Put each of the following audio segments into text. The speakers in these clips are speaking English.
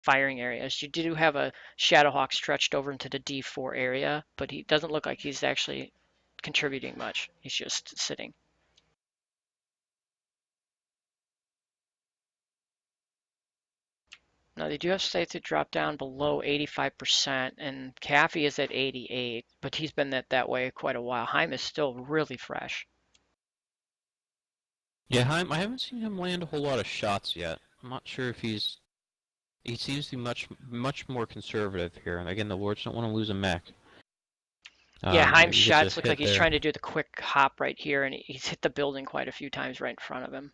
firing areas. You do have a Shadowhawk stretched over into the D4 area, but he doesn't look like he's actually contributing much. He's just sitting. Now they do have sites that drop down below 85%, and Caffey is at 88, but he's been that way quite a while. Heim is still really fresh. Yeah, Heim, I haven't seen him land a whole lot of shots yet. I'm not sure if he seems to be much more conservative here. And again, the Lords don't want to lose a mech. Yeah, Heim's He gets a shots look hit like he's there. trying to do the quick hop right here, and he's hit the building quite a few times right in front of him.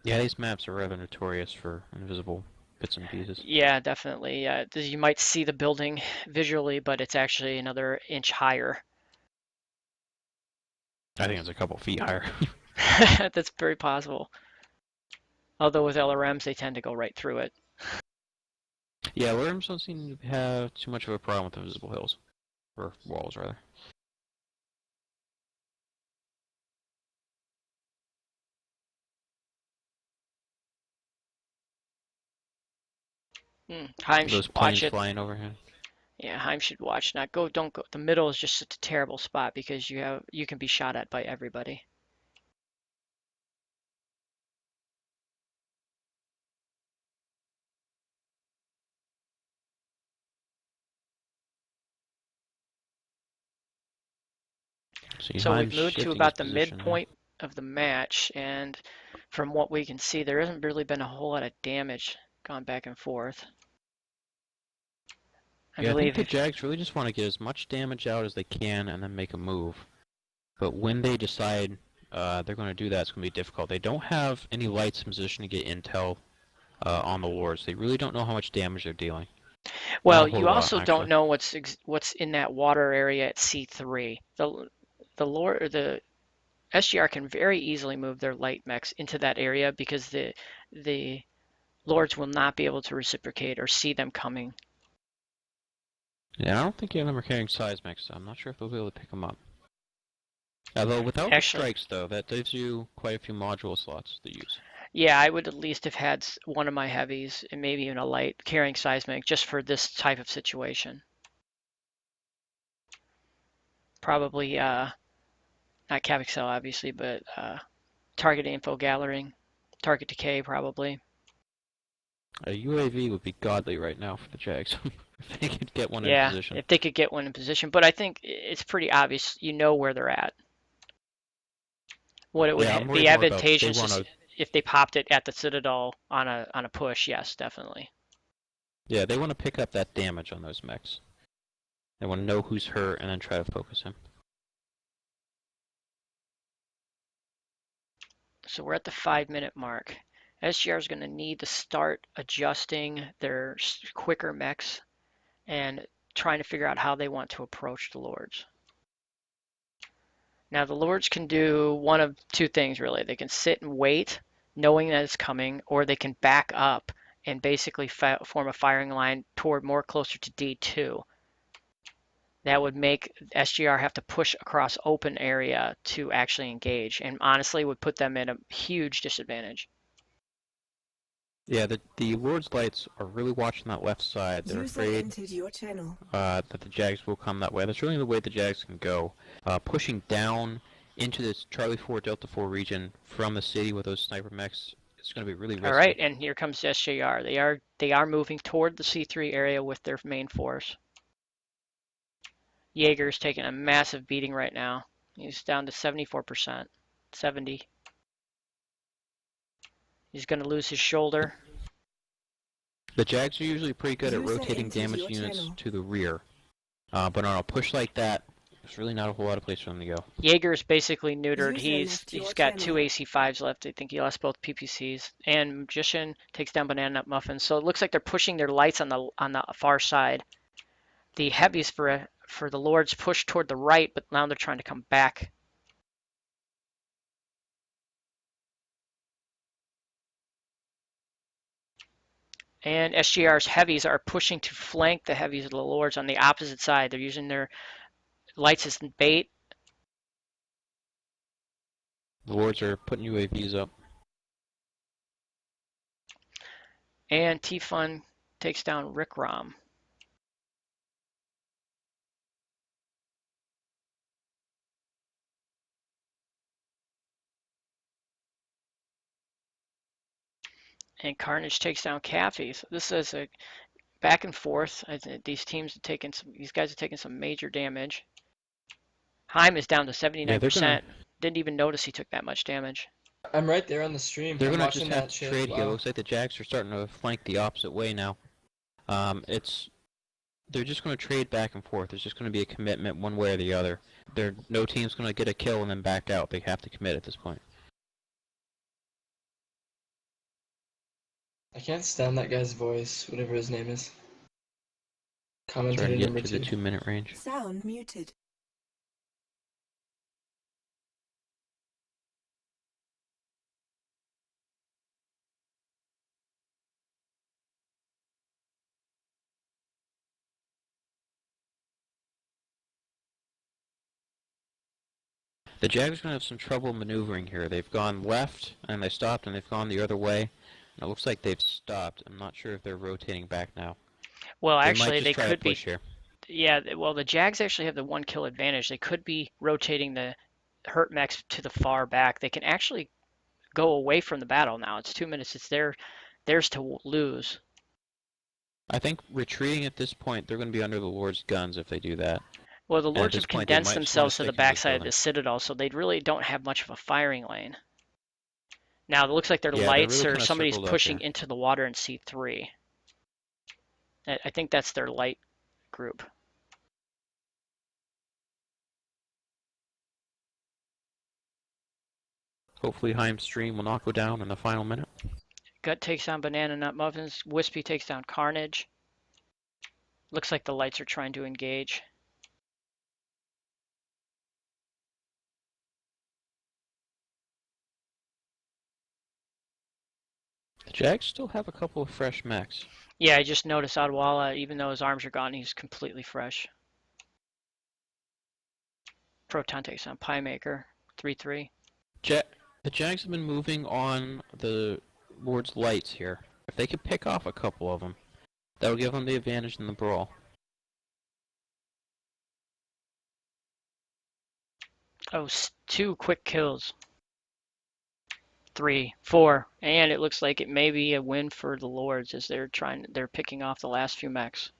Yeah, these maps are rather notorious for invisible bits and pieces. Yeah, definitely. You might see the building visually, but it's actually another inch higher. I think it's a couple feet higher. That's very possible. Although with LRMs, they tend to go right through it. Yeah, LRMs don't seem to have too much of a problem with invisible hills. Or walls, rather. Heim Those should watch planes it. flying overhead. Yeah, Heim should watch. Don't go. The middle is just a terrible spot because you can be shot at by everybody. So we've moved to about the midpoint of the match, and from what we can see, there hasn't really been a whole lot of damage gone back and forth. I think the Jags really just want to get as much damage out as they can and then make a move. But when they decide they're going to do that, it's going to be difficult. They don't have any lights in position to get intel on the Lords. They really don't know how much damage they're dealing. Well, you also don't know what's in that water area at C3. The SJR can very easily move their light mechs into that area because the Lords will not be able to reciprocate or see them coming. Yeah, I don't think any of them are carrying seismics, so I'm not sure if they'll be able to pick them up. Although without the strikes, though, that gives you quite a few module slots to use. Yeah, I would at least have had one of my heavies and maybe even a light carrying seismic just for this type of situation. Probably not Cavic Cell, obviously, but target info gathering, target decay, probably. A UAV would be godly right now for the Jags. If they could get one in position. Yeah, if they could get one in position. But I think it's pretty obvious. You know where they're at. What it would be advantageous is if they popped it at the Citadel on a push. Yes, definitely. Yeah, they want to pick up that damage on those mechs. They want to know who's hurt and then try to focus him. So we're at the 5-minute mark. SJR is going to need to start adjusting their quicker mechs and trying to figure out how they want to approach the Lords. Now the Lords can do one of two things really. They can sit and wait, knowing that it's coming, or they can back up and basically form a firing line toward more closer to D2. That would make SJR have to push across open area to actually engage, and honestly would put them in a huge disadvantage. Yeah, the Lord's Lights are really watching that left side. They're afraid that the Jags will come that way. That's really the way the Jags can go. Pushing down into this Charlie 4, Delta 4 region from the city with those sniper mechs, it's going to be really risky. All right, and here comes SJR. They are moving toward the C3 area with their main force. Jaeger's taking a massive beating right now. He's down to 74%, 70. He's going to lose his shoulder. The Jags are usually pretty good at rotating damage units to the rear. But on a push like that, there's really not a whole lot of place for them to go. Jaeger's basically neutered. He's got 2 AC5s left. I think he lost both PPCs. And Magician takes down Banana Nut Muffin. So it looks like they're pushing their lights on the far side. The heavies for the Lords push toward the right, but now they're trying to come back. And SJR's heavies are pushing to flank the heavies of the Lords on the opposite side. They're using their lights as bait. The Lords are putting UAVs up. And T-Fun takes down Rick Rom. And Carnage takes down Caffey. So this is a back and forth. These guys have taken some major damage. Heim is down to Yeah, 79%. Didn't even notice he took that much damage. I'm right there on the stream. They're I'm gonna just watching have that to shit. trade here. Wow. Looks like the Jags are starting to flank the opposite way now. They're just gonna trade back and forth. There's just gonna be a commitment one way or the other. No team's gonna get a kill and then back out. They have to commit at this point. I can't stand that guy's voice, whatever his name is. Commentator Starting to number get to the 2. 2-minute range. Sound muted. The Jags are going to have some trouble maneuvering here. They've gone left, and they stopped, and they've gone the other way. And it looks like they've stopped. I'm not sure if they're rotating back now. Well, They actually, might just they try could to be. push here. Yeah, well, the Jags actually have the 1 kill advantage. They could be rotating the hurt mechs to the far back. They can actually go away from the battle now. It's 2 minutes. It's theirs to lose. I think retreating at this point, they're going to be under the Lord's guns if they do that. Well, the And at Lords this have point, they condensed might just themselves wanna to the stick in this backside of building. the Citadel, so they really don't have much of a firing lane. Now, it looks like their Yeah, they're lights really or kinda somebody's circled up pushing here. into the water in C3. I think that's their light group. Hopefully Heim's stream will not go down in the final minute. Gut takes down Banana Nut Muffins. Wispy takes down Carnage. Looks like the lights are trying to engage. The Jags still have a couple of fresh mechs. Yeah, I just noticed Adwala, even though his arms are gone, he's completely fresh. Proton takes down Pie Maker. 3-3. The Jags have been moving on the Lord's lights here. If they could pick off a couple of them, that would give them the advantage in the brawl. Oh, 2 quick kills. 3, 4, and it looks like it may be a win for the Lords as they're picking off the last few mechs.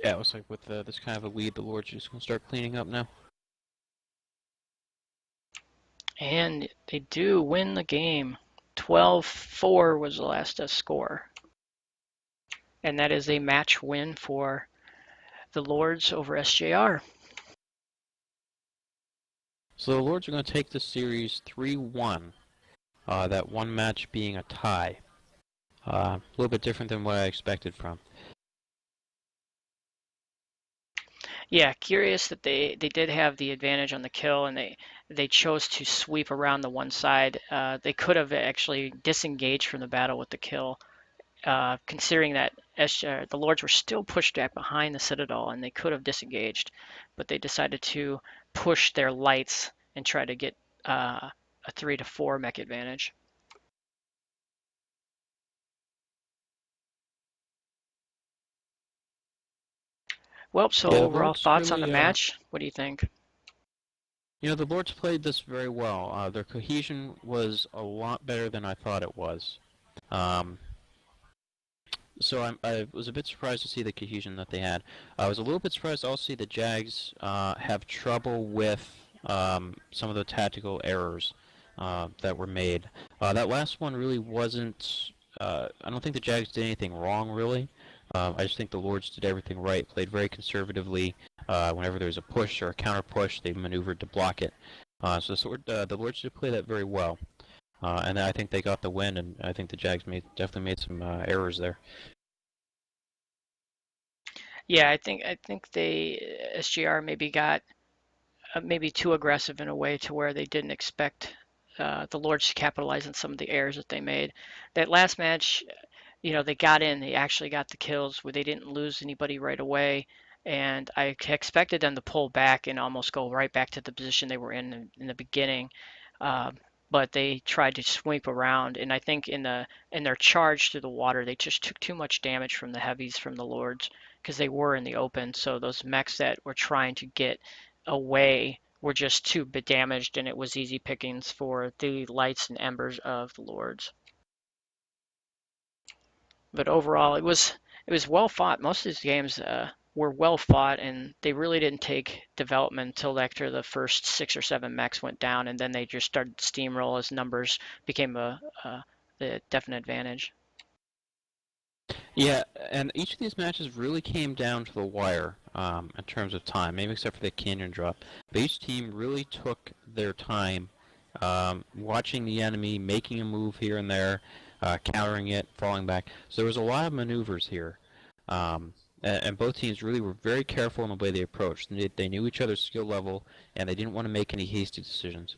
Yeah, it looks like with this kind of a lead, the Lord's just going to start cleaning up now. And they do win the game. 12-4 was the last score. And that is a match win for the Lords over SJR. So the Lords are going to take this series 3-1. That one match being a tie. A little bit different than what I expected from. Yeah, curious that they did have the advantage on the kill, and they chose to sweep around the one side. They could have actually disengaged from the battle with the kill, considering that the Lords were still pushed back behind the Citadel, and they could have disengaged, but they decided to push their lights and try to get a 3-4 mech advantage. Well, so Yeah, overall Lords thoughts on the really, match? What do you think? You know, the Lords played this very well. Their cohesion was a lot better than I thought it was. So I was a bit surprised to see the cohesion that they had. I was a little bit surprised to also see the Jags have trouble with some of the tactical errors that were made. That last one really wasn't... I don't think the Jags did anything wrong, really. I just think the Lords did everything right, played very conservatively. Whenever there was a push or a counter push, they maneuvered to block it. So the Lords did play that very well. And I think they got the win, and I think the Jags definitely made some errors there. Yeah, I think SGR maybe got maybe too aggressive in a way to where they didn't expect the Lords capitalized on some of the errors that they made. That last match, they got in, they actually got the kills where they didn't lose anybody right away. And I expected them to pull back and almost go right back to the position they were in the beginning. Uh, but they tried to sweep around, and I think in their charge through the water, they just took too much damage from the heavies from the Lords because they were in the open. So those mechs that were trying to get away were just too damaged, and it was easy pickings for the lights and embers of the Lords. But overall, it was well fought. Most of these games were well fought, and they really didn't take development until after the first 6 or 7 mechs went down, and then they just started to steamroll as numbers became the definite advantage. Yeah, and each of these matches really came down to the wire in terms of time, maybe except for the canyon drop. But each team really took their time watching the enemy, making a move here and there, countering it, falling back. So there was a lot of maneuvers here. And both teams really were very careful in the way they approached. They knew each other's skill level, and they didn't want to make any hasty decisions.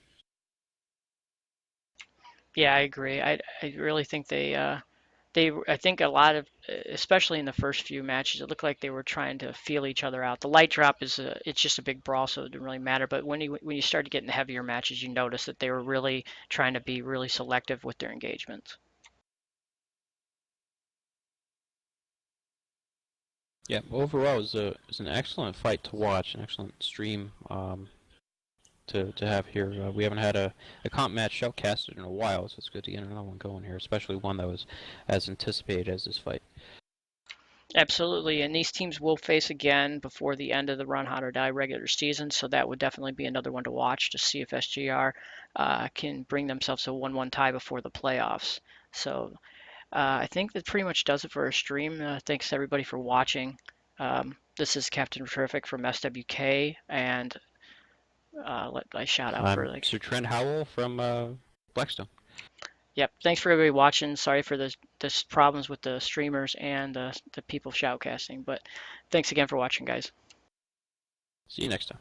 Yeah, I agree. I really think I think a lot of, especially in the first few matches, it looked like they were trying to feel each other out. The light drop it's just a big brawl, so it didn't really matter. But when you started getting the heavier matches, you notice that they were really trying to be really selective with their engagements. Yeah, overall, it was an excellent fight to watch, an excellent stream to have here. We haven't had a comp match shoutcasted in a while, so it's good to get another one going here, especially one that was as anticipated as this fight. Absolutely, and these teams will face again before the end of the Run Hot or Die regular season, so that would definitely be another one to watch to see if SJR can bring themselves a 1-1 tie before the playoffs. So I think that pretty much does it for our stream. Thanks everybody for watching. This is Captain Terrific from SWK, and let I shout out for Sir Trent Howell from Blackstone. Yep. Thanks for everybody watching. Sorry for the problems with the streamers and the people shoutcasting, but thanks again for watching, guys. See you next time.